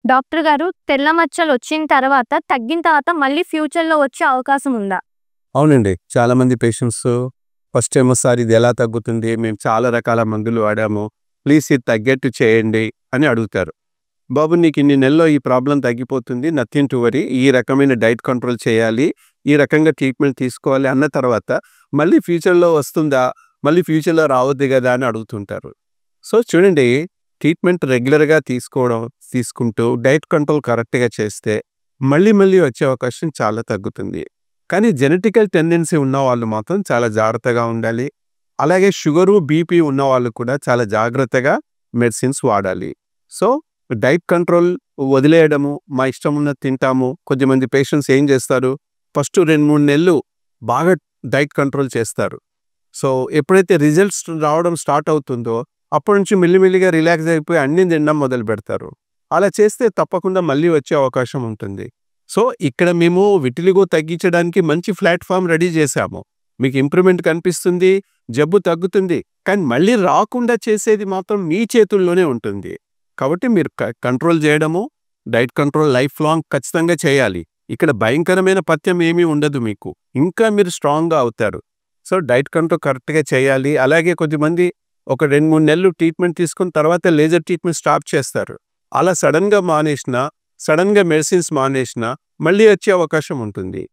Doctor గారు, తెల్ల మచ్చలు వచ్చిన తర్వాత తగ్గిన తర్వాత మళ్ళీ ఫ్యూచర్‌లో వచ్చే అవకాశం ఉందా? అవునండి. చాలామంది పేషెంట్స్ ఫస్ట్ ఏమో సార్ ఇది ఎలా తగ్గుతుంది? మేము చాలా రకాల మందులు వాడాము. ప్లీజ్ ఇది తగ్గేట్టు చేయండి అని అడుగుతారు. బాబు నీకు ఇన్ని నెలల్లో ఈ ప్రాబ్లమ్ తగ్గిపోతుంది. Nothing to worry. ఈ రకమైన డైట్ కంట్రోల్ చేయాలి. ఈ రకంగా ట్రీట్మెంట్ తీసుకోవాలి అన్న తర్వాత మళ్ళీ ఫ్యూచర్‌లో వస్తుందా? మళ్ళీ ఫ్యూచర్‌లో రావద్దు గదా! అని అడుగుతుంటారు. సో చూడండి, ట్రీట్మెంట్ రెగ్యులర్‌గా తీసుకుంటూ డైట్ కంట్రోల్ కరెక్ట్‌గా చేస్తే మళ్ళీ మళ్ళీ వచ్చే అవకాశం చాలా తగ్గుతుంది. కానీ జెనెటికల్ టెండెన్సీ ఉన్నవాళ్ళు మాత్రం చాలా జాగ్రత్తగా ఉండాలి. అలాగే షుగరు, బీపీ ఉన్నవాళ్ళు కూడా చాలా జాగ్రత్తగా మెడిసిన్స్ వాడాలి. సో డైట్ కంట్రోల్ వదిలేయడము, మా ఇష్టం ఉన్నది తింటాము. కొద్దిమంది పేషెంట్స్ ఏం చేస్తారు, ఫస్ట్ 2-3 నెలలు బాగా డైట్ కంట్రోల్ చేస్తారు. సో ఎప్పుడైతే రిజల్ట్స్ రావడం స్టార్ట్ అవుతుందో అప్పటి నుంచి మెల్లిమెల్లిగా రిలాక్స్ అయిపోయి అన్నీ తినడం మొదలు పెడతారు. అలా చేస్తే తప్పకుండా మళ్ళీ వచ్చే అవకాశం ఉంటుంది. సో ఇక్కడ మేము విటిలిగో తగ్గించడానికి మంచి ప్లాట్‌ఫామ్ రెడీ చేశాము. మీకు ఇంప్రూవ్‌మెంట్ కనిపిస్తుంది, జబ్బు తగ్గుతుంది. కానీ మళ్ళీ రాకుండా చేసేది మాత్రం మీ చేతుల్లోనే ఉంటుంది. కాబట్టి మీరు కంట్రోల్ చేయడము, డైట్ కంట్రోల్ లైఫ్ లాంగ్ ఖచ్చితంగా చేయాలి. ఇక్కడ భయంకరమైన పథ్యం ఏమీ ఉండదు మీకు. ఇంకా మీరు స్ట్రాంగ్‌గా అవుతారు. సో డైట్ కంట్రోల్ కరెక్ట్‌గా చేయాలి. అలాగే కొద్దిమంది ఒక 2-3 నెలలు ట్రీట్మెంట్ తీసుకున్న తర్వాత లేజర్ ట్రీట్మెంట్ స్టాప్ చేస్తారు. అలా సడన్‌గా మెడిసిన్స్ మానేసినా మళ్ళీ వచ్చే అవకాశం ఉంటుంది.